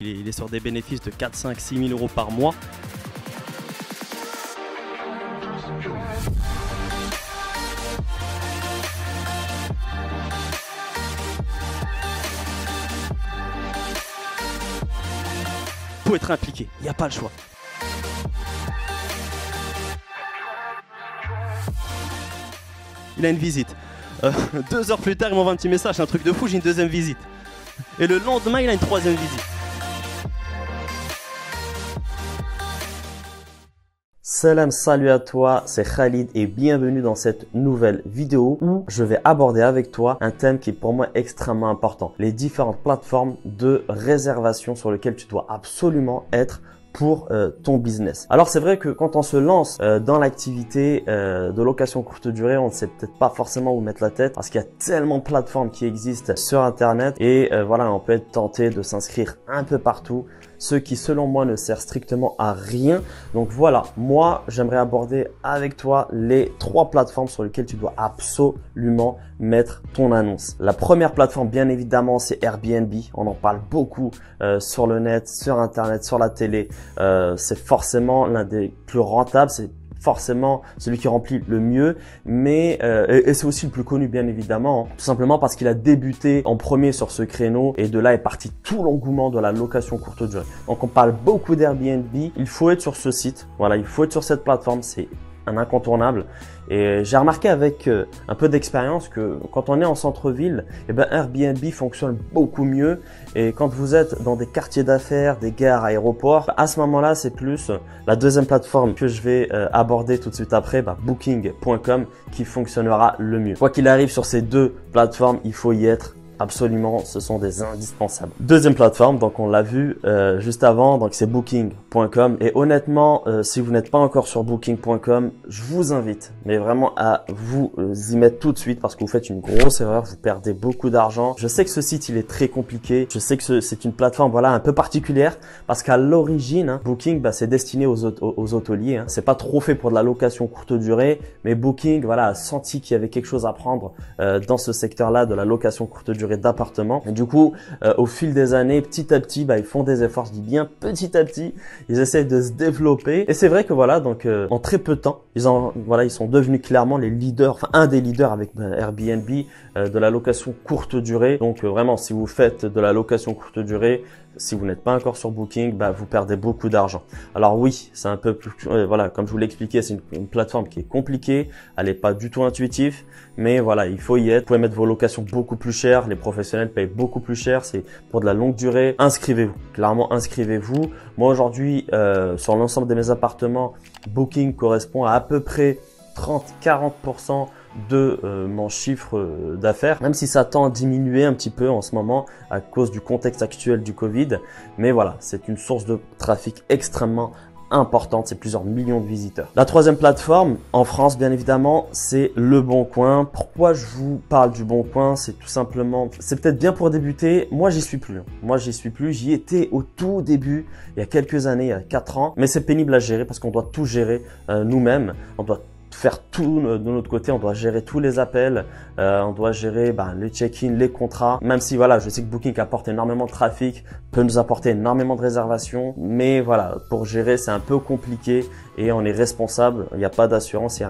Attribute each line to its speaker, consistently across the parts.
Speaker 1: Il est sur des bénéfices de 4, 5, 6 000 € par mois. Il faut être impliqué, il n'y a pas le choix. Il a une visite. 2 heures plus tard, il m'envoie un petit message, un truc de fou, j'ai une deuxième visite. Et le lendemain, il a une troisième visite.
Speaker 2: Salut à toi, c'est Khalid et bienvenue dans cette nouvelle vidéo où je vais aborder avec toi un thème qui est pour moi extrêmement important. Les différentes plateformes de réservation sur lesquelles tu dois absolument être pour ton business. Alors c'est vrai que quand on se lance dans l'activité de location courte durée, on ne sait peut-être pas forcément où mettre la tête parce qu'il y a tellement de plateformes qui existent sur internet et voilà, on peut être tenté de s'inscrire un peu partout, ce qui selon moi ne sert strictement à rien. Donc voilà, moi j'aimerais aborder avec toi les 3 plateformes sur lesquelles tu dois absolument mettre ton annonce. La première plateforme bien évidemment c'est Airbnb, on en parle beaucoup sur le net, sur internet, sur la télé. C'est forcément l'un des plus rentables, c'est forcément celui qui remplit le mieux, mais et c'est aussi le plus connu bien évidemment, tout simplement parce qu'il a débuté en premier sur ce créneau et de là est parti tout l'engouement de la location courte durée. Donc on parle beaucoup d'Airbnb, il faut être sur ce site, voilà, il faut être sur cette plateforme, c'est un incontournable. Et j'ai remarqué avec un peu d'expérience que quand on est en centre-ville, eh ben Airbnb fonctionne beaucoup mieux. Et quand vous êtes dans des quartiers d'affaires, des gares, aéroports, à ce moment-là, c'est plus la deuxième plateforme que je vais aborder tout de suite après, booking.com, qui fonctionnera le mieux. Quoi qu'il arrive sur ces 2 plateformes, il faut y être. Absolument, ce sont des indispensables. Deuxième plateforme, donc on l'a vu juste avant, donc c'est booking.com et honnêtement, si vous n'êtes pas encore sur booking.com, je vous invite, mais vraiment à vous y mettre tout de suite parce que vous faites une grosse erreur, vous perdez beaucoup d'argent. Je sais que ce site il est très compliqué, je sais que c'est une plateforme voilà un peu particulière parce qu'à l'origine, Booking c'est destiné aux hôteliers, c'est pas trop fait pour de la location courte durée, mais Booking voilà a senti qu'il y avait quelque chose à prendre dans ce secteur-là de la location courte durée d'appartements. Et du coup, au fil des années, petit à petit, ils font des efforts. Je dis bien petit à petit, ils essayent de se développer. Et c'est vrai que voilà, donc en très peu de temps, ils sont devenus clairement les leaders, enfin un des leaders avec Airbnb de la location courte durée. Donc vraiment, si vous faites de la location courte durée, si vous n'êtes pas encore sur Booking, vous perdez beaucoup d'argent. Alors oui, c'est un peu plus, voilà, comme je vous l'ai expliqué, c'est une plateforme qui est compliquée, elle n'est pas du tout intuitive, mais voilà, il faut y être. Vous pouvez mettre vos locations beaucoup plus chères, les professionnels payent beaucoup plus cher, c'est pour de la longue durée. Inscrivez-vous, clairement inscrivez-vous. Moi aujourd'hui, sur l'ensemble de mes appartements, Booking correspond à peu près 30-40% de mon chiffre d'affaires, même si ça tend à diminuer un petit peu en ce moment à cause du contexte actuel du Covid. Mais voilà, c'est une source de trafic extrêmement importante, c'est plusieurs millions de visiteurs. La troisième plateforme, en France bien évidemment, c'est Le Bon Coin. Pourquoi je vous parle du Bon Coin? C'est tout simplement, c'est peut-être bien pour débuter, moi j'y suis plus. J'y étais au tout début, il y a quelques années, il y a 4 ans, mais c'est pénible à gérer parce qu'on doit tout gérer nous-mêmes, on doit faire tout de notre côté, on doit gérer tous les appels, on doit gérer les check-in, les contrats, même si voilà, je sais que Booking apporte énormément de trafic, peut nous apporter énormément de réservations, mais voilà, pour gérer c'est un peu compliqué et on est responsable, il n'y a pas d'assurance, il n'y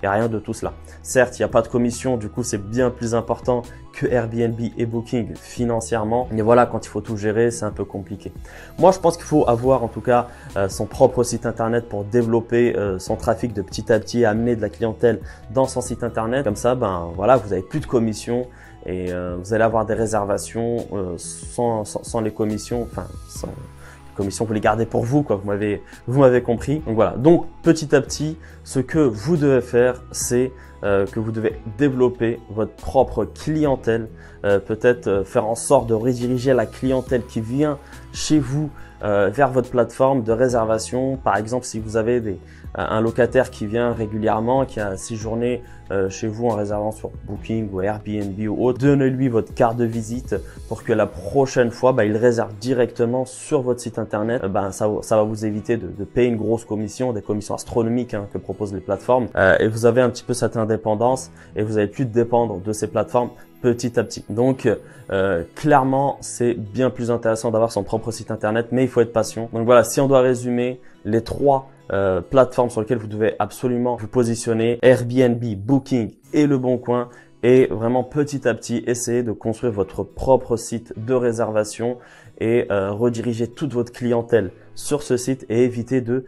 Speaker 2: a rien de tout cela. Certes, il n'y a pas de commission, du coup c'est bien plus important que Airbnb et Booking financièrement, mais voilà, quand il faut tout gérer, c'est un peu compliqué. Moi, je pense qu'il faut avoir en tout cas son propre site internet pour développer son trafic de petit à petit, amener de la clientèle dans son site internet. Comme ça, voilà, vous n'avez plus de commission et vous allez avoir des réservations sans les commissions, enfin sans commission, vous les gardez pour vous, quoi. Vous m'avez compris. Donc voilà. Donc petit à petit, ce que vous devez faire, c'est que vous devez développer votre propre clientèle, peut-être faire en sorte de rediriger la clientèle qui vient chez vous vers votre plateforme de réservation. Par exemple, si vous avez un locataire qui vient régulièrement, qui a séjourné chez vous en réservant sur Booking ou Airbnb ou autre, donnez-lui votre carte de visite pour que la prochaine fois, il réserve directement sur votre site internet. Ça va vous éviter de payer une grosse commission, des commissions astronomiques que proposent les plateformes. Et vous avez un petit peu cette indépendance et vous n'allez plus dépendre de ces plateformes petit à petit. Donc clairement, c'est bien plus intéressant d'avoir son propre site internet, mais il faut être patient. Donc voilà, si on doit résumer les trois plateformes sur lesquelles vous devez absolument vous positionner, Airbnb, Booking et Le Bon Coin, et vraiment petit à petit essayer de construire votre propre site de réservation et rediriger toute votre clientèle sur ce site et éviter de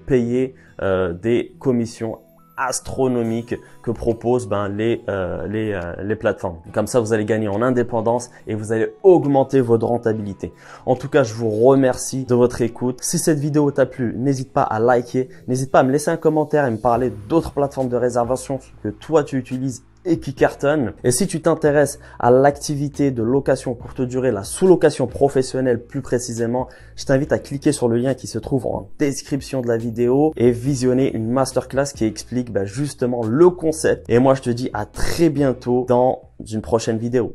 Speaker 2: payer des commissions astronomiques que proposent les plateformes. Comme ça, vous allez gagner en indépendance et vous allez augmenter votre rentabilité. En tout cas, je vous remercie de votre écoute. Si cette vidéo t'a plu, n'hésite pas à liker, n'hésite pas à me laisser un commentaire et me parler d'autres plateformes de réservation que toi tu utilises et qui cartonne. Et si tu t'intéresses à l'activité de location courte durée, la sous-location professionnelle plus précisément, je t'invite à cliquer sur le lien qui se trouve en description de la vidéo et visionner une masterclass qui explique justement le concept. Et moi, je te dis à très bientôt dans une prochaine vidéo.